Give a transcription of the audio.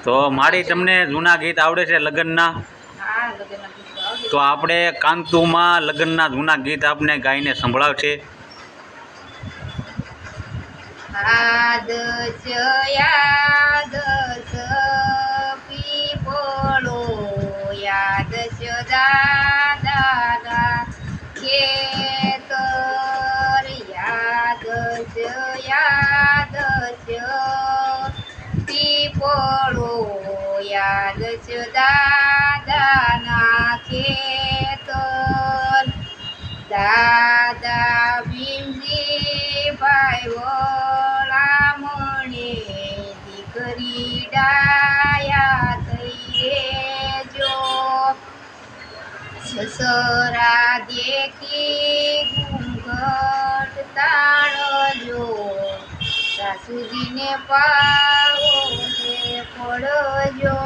તો મારી તમને જૂના ગીત આવડે છે લગ્નના? હા, લગ્નના ગીતો આવડે. તો આપણે કાંતુમાં લગ્નના જૂના ગીત આપને ગાઈને સંભળાવશે. યાદ છે યાદ છે પીપળો, યાદ છે દાદાના ખેતર, યાદ છે પીપળો, યાદ છે દાદાના ખેતર. દાદા ભીમજી ભાઈ વળામણે દીકરી ડાયા થઈ રેજો, સસરા દેખી ઘૂંઘટ તાણજો, સાસુજીને પાવો પડજો.